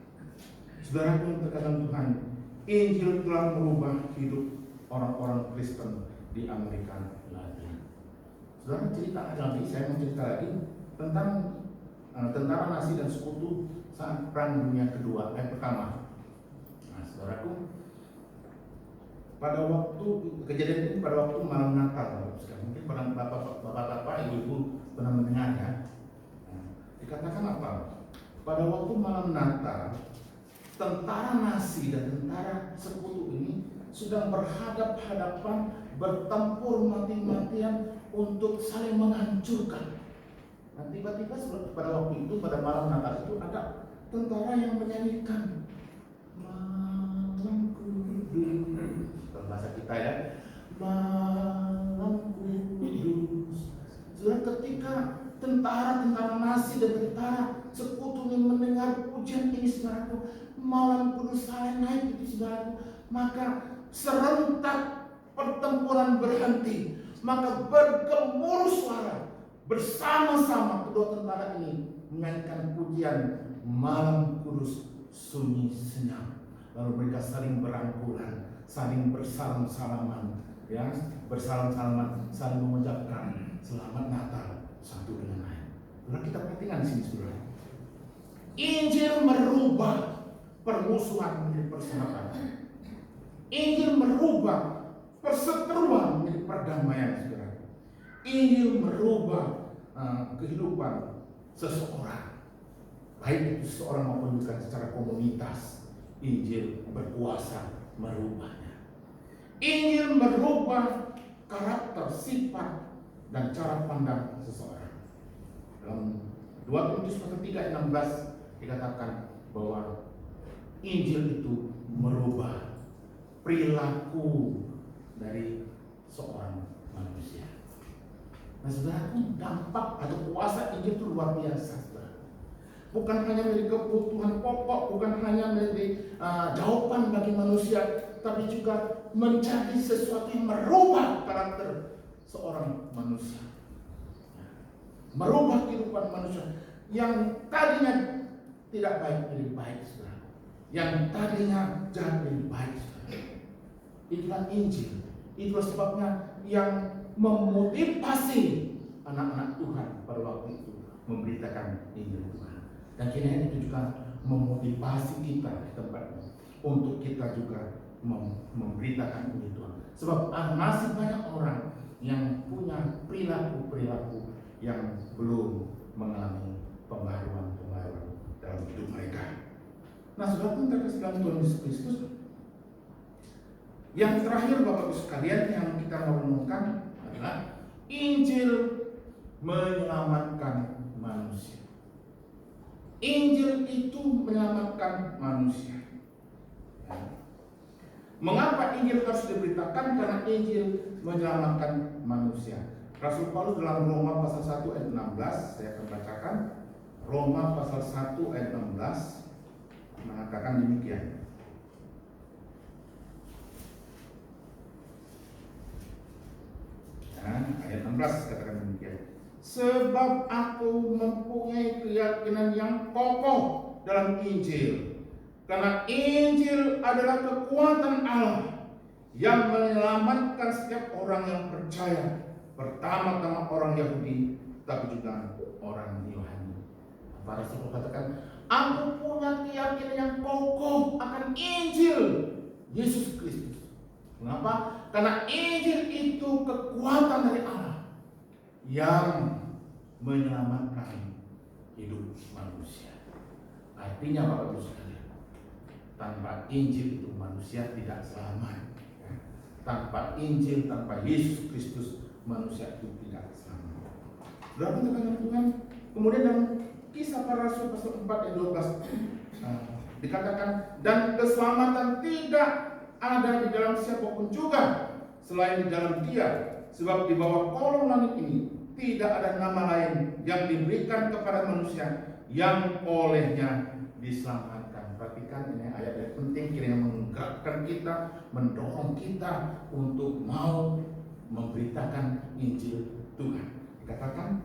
Saudara pun terkadang Tuhan, Injil telah merubah hidup orang-orang Kristen di Amerika Latin. Saudara, cerita lagi, saya mau cerita lagi tentang tentara Nazi dan sekutu saat Perang Dunia Kedua, pertama. Nah, saudaraku, pada waktu kejadian ini pada waktu malam Natal, mungkin bapak-bapak, ibu-ibu pernah mendengar ya. Dikatakan apa? Pada waktu malam Natal, tentara Nazi dan tentara sekutu ini sedang berhadap-hadapan, bertempur mati-matian untuk saling menghancurkan. Nah, tiba-tiba pada waktu itu, pada malam Natal itu ada tentara yang menyanyikan Malam Kudus, dalam bahasa kita ya, Malam Kudus. Sudah ketika tentara-tentara Nazi dan tentara sekutu ini mendengar pujian ini, saudaraku, Malam Kudus saya naik itu, saudaraku, maka serentak pertempuran berhenti, maka bergemuruh suara. Bersama-sama kedua tentara ini menyanyikan pujian Malam Kudus sunyi senyap. Lalu mereka saling berangkulan, saling bersalam-salaman, ya, bersalam-salaman, saling mengucapkan selamat Natal satu dengan lain. Lalu kita perhatikan di sini, saudara. Injil merubah permusuhan menjadi persahabatan. Injil merubah perseteruan menjadi perdamaian, saudara. Injil merubah kehidupan seseorang, baik itu seseorang maupun bukan secara komunitas. Injil berkuasa merubahnya. Injil merubah karakter, sifat, dan cara pandang seseorang. Dalam 2 Korintus pasal 3:16 dikatakan bahwa Injil itu merubah perilaku dari seorang manusia. Nah, saudara, dampak atau kuasa Injil itu luar biasa, saudara. Bukan hanya menjadi kebutuhan pokok, bukan hanya menjadi jawaban bagi manusia, tapi juga menjadi sesuatu yang merubah karakter seorang manusia, merubah kehidupan manusia yang tadinya tidak baik menjadi baik, saudara. Yang tadinya jahat menjadi baik, saudara. Itulah Injil. Itulah sebabnya yang memotivasi anak-anak Tuhan pada waktu itu memberitakan Injil Tuhan. Dan kini itu juga memotivasi kita di tempat ini untuk kita juga memberitakan Injil Tuhan. Sebab masih banyak orang yang punya perilaku yang belum mengalami pembaruan dalam hidup mereka. Nah, saudara pun terkasih dalam Tuhan Yesus Kristus. Yang terakhir, Bapak Ibu sekalian, yang kita mau renungkan adalah Injil menyelamatkan Injil itu menyelamatkan manusia. Mengapa Injil harus diberitakan? Karena Injil menyelamatkan manusia. Rasul Paulus dalam Roma pasal 1 ayat 16, saya akan bacakan. Roma pasal 1 ayat 16 mengatakan demikian. Ayat 16 katakan demikian. Sebab aku mempunyai keyakinan yang kokoh dalam Injil. Karena Injil adalah kekuatan Allah yang menyelamatkan setiap orang yang percaya. Pertama-tama orang Yahudi, tapi juga orang Yunani. Para Rasul katakan, aku punya keyakinan yang kokoh akan Injil Yesus Kristus. Mengapa? Karena Injil itu kekuatan dari Allah yang menyelamatkan hidup manusia. Artinya Bapak Ibu sekalian, tanpa Injil itu manusia tidak selamat. Tanpa Injil, tanpa Yesus Kristus, manusia itu tidak selamat. Berapa tekan Tuhan? Kemudian dalam Kisah Para Rasul pasal 4 ayat 12 dikatakan, dan keselamatan tidak ada di dalam siapapun juga selain di dalam Dia, sebab di bawah kolong langit ini tidak ada nama lain yang diberikan kepada manusia yang olehnya diselamatkan. Perhatikan ini ayat-ayat penting kiranya menggerakkan kita, mendorong kita untuk mau memberitakan Injil Tuhan. Dikatakan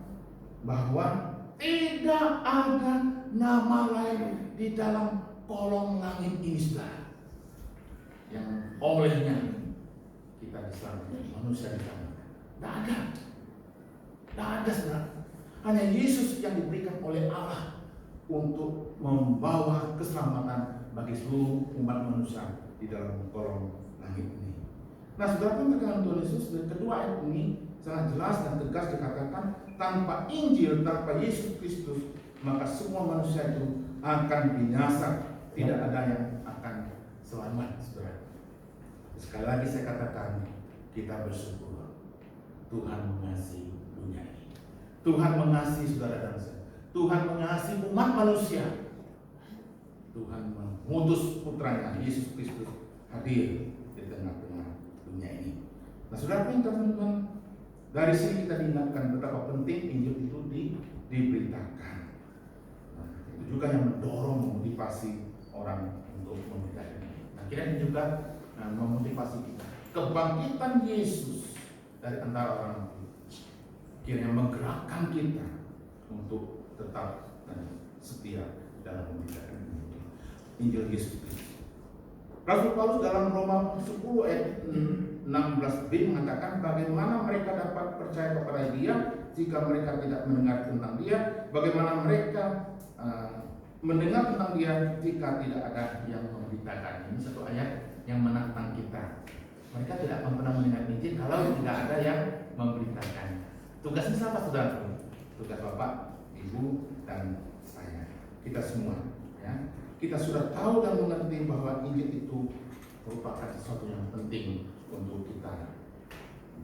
bahwa tidak ada nama lain di dalam kolong langit ini, saudara, yang olehnya kita diselamatkan, manusia diselamatkan. Tidak ada, saudara. Hanya Yesus yang diberikan oleh Allah untuk membawa keselamatan bagi seluruh umat manusia di dalam kolong langit ini. Nah, saudara pun terkait Tuhan Yesus, dan kedua ayat ini sangat jelas dan tegas dikatakan, tanpa Injil, tanpa Yesus Kristus, maka semua manusia itu akan binasa. Tidak ada yang akan selamat, saudara. Sekali lagi saya katakan, kita bersyukur Tuhan mengasihi dunia ini. Tuhan mengasihi saudara dan saya. Tuhan mengasihi umat manusia. Tuhan mengutus putranya Yesus Kristus hadir di tengah-tengah dunia ini. Nah, saudara pun teman-teman, dari sini kita diingatkan betapa penting Injil itu diberitakan. Nah, itu juga yang mendorong, memotivasi orang untuk memberitakan. Nah, kiranya juga memotivasi kita. Kebangkitan Yesus dari antara orang mati kiranya menggerakkan kita untuk tetap dan setia dalam memberitakan Injil Yesus Kristus. Rasul Paulus dalam Roma 10 ayat 16b mengatakan, bagaimana mereka dapat percaya kepada Dia jika mereka tidak mendengar tentang Dia? Bagaimana mereka mendengar tentang Dia jika tidak ada yang memberitakan? Ini satu ayat yang menantang kita. Mereka tidak pernah mendengar Injil kalau tidak ada yang memberitakan. Tugasnya siapa, saudara? Tugas Bapak, Ibu, dan saya. Kita semua, ya. Kita sudah tahu dan mengerti bahwa Injil itu merupakan sesuatu yang penting untuk kita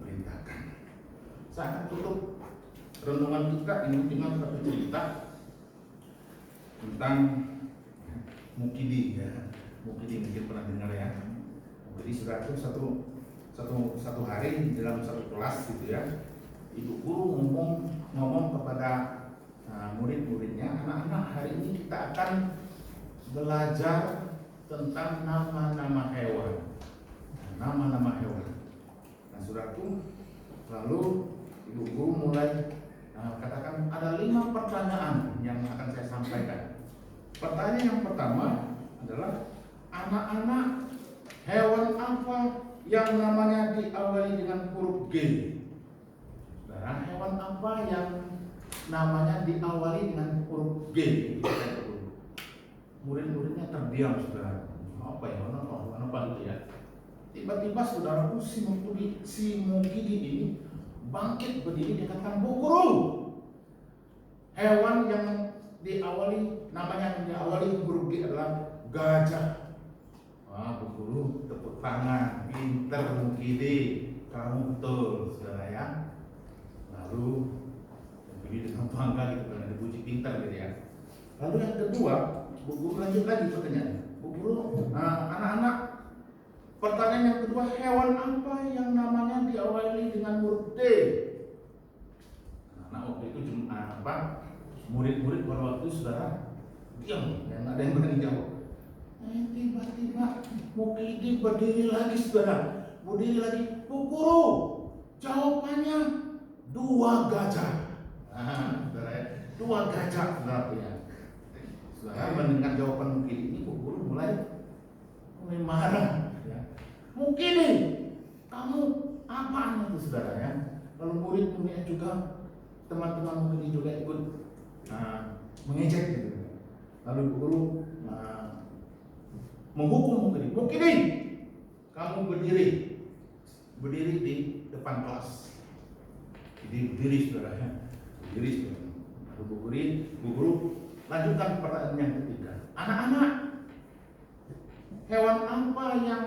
beritakan. Saya akan tutup renungan kita ini dengan satu cerita tentang Mukidi, ya. Mukidi mungkin pernah dengar, ya. Jadi sudah itu satu hari dalam satu kelas gitu, ya. Ibu guru ngomong kepada murid-muridnya, anak-anak, hari ini kita akan belajar tentang nama-nama hewan. Nama-nama hewan. Nah, saudaraku, lalu ibu guru mulai katakan ada 5 pertanyaan yang akan saya sampaikan. Pertanyaan yang pertama adalah, anak-anak, hewan apa yang namanya diawali dengan huruf G? Nah, hewan apa yang namanya diawali dengan huruf G? Murid-muridnya terdiam, saudara. Apa ya? Apa gitu, ya? Tiba-tiba saudaraku si Mukidi ini bangkit berdiri, dikatakan, Bu Guru, hewan yang diawali huruf G adalah gajah. Wah, Bu Guru tepuk tangan, pinter Mukidi, kamu betul, saudara, ya. Lalu berdiri dengan bangga gitu, karena dipuji pinter gitu, ya. Lalu yang kedua, Bu Guru lanjut lagi pertanyaannya. Bu Guru, anak-anak, pertanyaan yang kedua, hewan apa yang namanya diawali dengan huruf D? Nah, waktu itu murid-murid pada waktu saudara diam, dan ada yang berani jawab. Tiba-tiba Mukidi berdiri lagi saudara, berdiri lagi. Bu Guru, jawabannya 2 gajah. Saudara ya, 2 gajah saudara punya. Saudara mendengar jawaban Mukidi ini, Bu Guru mulai marah. Ya. Mukidi, kamu apaan itu saudara ya? Lalu murid-muridnya juga, teman-teman Mukidi juga ikut mengejek gitu. Lalu Bu Guru menghukum Mukidi. Mukidi, kamu berdiri di depan kelas. Jadi berdiri saudara ya, berdiri saudara. Lalu Bu Guru lanjutkan pertanyaan yang ketiga. Anak-anak, hewan apa yang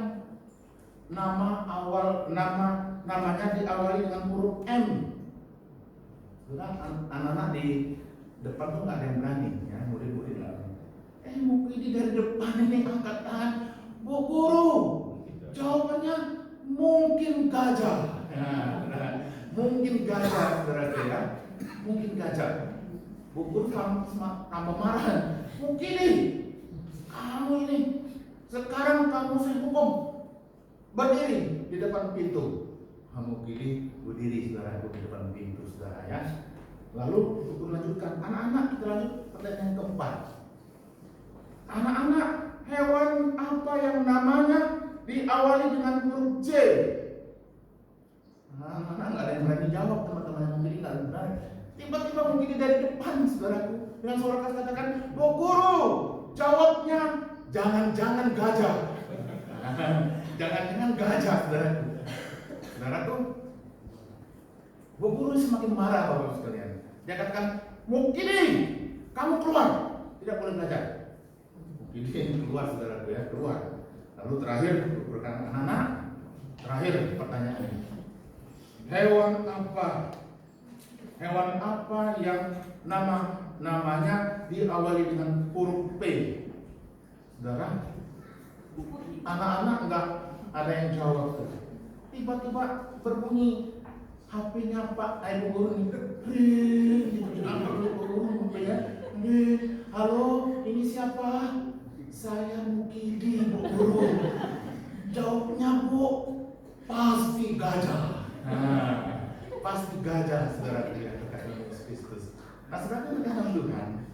namanya diawali dengan huruf M? Saudara, anak-anak di depan tuh nggak ada yang berani ya, murid-murid lah. Mukidi dari depan ini angkat tangan. Bu Guru, jawabannya mungkin gajah. Mungkin gajah, saudara ya. Mungkin gajah. Bu Guru tambah marah. Mukidi, kamu ini sekarang kamu saya hukum berdiri di depan pintu. Mukidi berdiri saudara di depan pintu saudara ya. Lalu Bu Guru lanjutkan. Anak-anak, kita lanjut pertanyaan yang keempat. Anak-anak, hewan apa yang namanya diawali dengan huruf J? Anak-anak nggak ada yang berani jawab, teman-teman yang Mukidi nggak ada yang berani. Tiba-tiba Mukidi dari depan, saudaraku, dengan suara keras katakan, Bu Guru, jawabnya jangan-jangan gajah. Jangan-jangan gajah, saudaraku. Saudaraku, Bu Guru semakin marah, Bapak sekalian. Dia katakan, Mukidi, kamu keluar, tidak boleh belajar. Mukidi keluar, saudaraku ya, keluar. Lalu terakhir berkata, anak-anak, terakhir pertanyaan ini. Hewan apa yang namanya diawali dengan huruf P? Saudara, anak-anak enggak ada yang jawab. Tiba-tiba berbunyi HP-nya Pak Bu Guru nih. Halo, ini siapa? Saya Mukidi, Bu Guru. Jawabnya Bu, pasti gajah. Pasti gajah, saudara ya, kata Yesus Kristus. Nah, saudara dalam Tuhan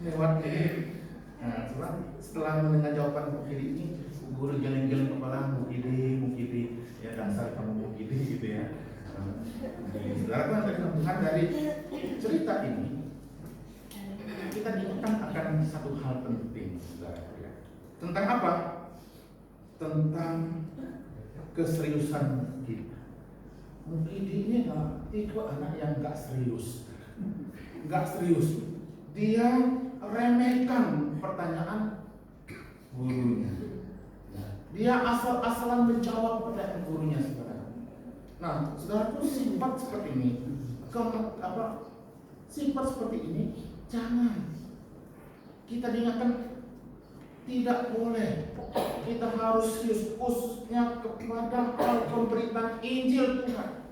lewat ini. Nah, setelah mendengar jawaban Mukidi ini, Guru geleng-geleng kepala, Mukidi, ya dasar kamu Mukidi gitu ya. Saudara dalam Tuhan dari cerita ini kita diingatkan akan satu hal penting, saudara ya. Tentang apa? Tentang keseriusan kita. Mukidi ini tipe anak yang gak serius. Dia remehkan pertanyaan gurunya. Dia asal-asalan menjawab pertanyaan gurunya, saudara. Nah, saudara itu sifat seperti ini, sifat seperti ini jangan. Kita diingatkan tidak boleh. Kita harus serius khususnya kepada hal pemberitaan Injil Tuhan,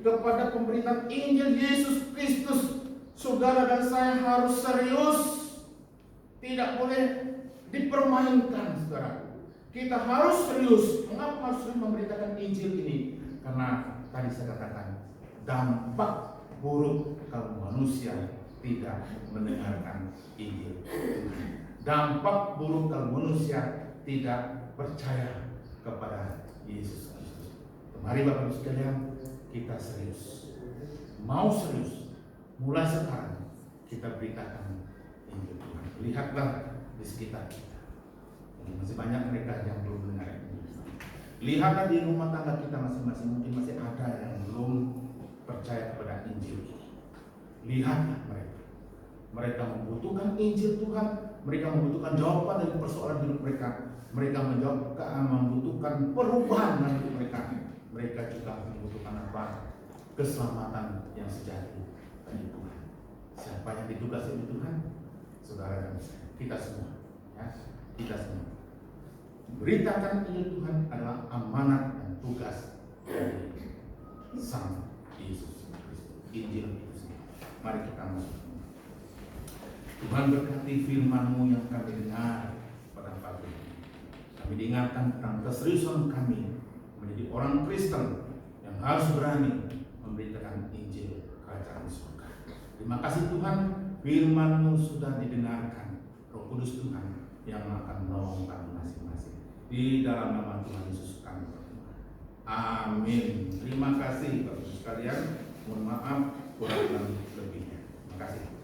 kepada pemberitaan Injil Yesus Kristus. Saudara dan saya harus serius, tidak boleh dipermainkan, saudara. Kita harus serius. Mengapa harus memberitakan Injil ini? Karena tadi saya katakan dampak buruk kalau manusia tidak mendengarkan Injil. Dampak buruk kalau manusia tidak percaya kepada Yesus Kristus. Mari Bapak Ibu sekalian, kita serius. Mau serius, mulai sekarang kita beritakan Injil Tuhan. Lihatlah di sekitar kita, masih banyak mereka yang belum mendengar Injil. Lihatlah di rumah tangga kita masing-masing, mungkin masih ada yang belum percaya kepada Injil. Lihatlah mereka membutuhkan Injil Tuhan. Mereka membutuhkan jawaban dari persoalan hidup mereka. Mereka membutuhkan perubahan dalam hidup mereka. Mereka juga membutuhkan apa? Keselamatan yang sejati dari Tuhan. Siapa yang ditugaskan oleh Tuhan? saudara dan saya, kita semua, ya, kita semua. Beritakan Injil Tuhan adalah amanat dan tugas dari Sang Yesus Kristus. Injil itu sendiri. Mari kita masuk. Tuhan berkati firman-Mu yang kami dengar pada pagi ini. Kami diingatkan tentang keseriusan kami menjadi orang Kristen yang harus berani memberitakan Injil Kerajaan Surga. Terima kasih Tuhan, firman-Mu sudah didengarkan. Roh Kudus Tuhan yang akan menolong kami masing-masing. Di dalam nama Tuhan Yesus kami berdoa. Amin. Terima kasih Bapak Ibu sekalian. Mohon maaf kurang lebihnya. Terima kasih.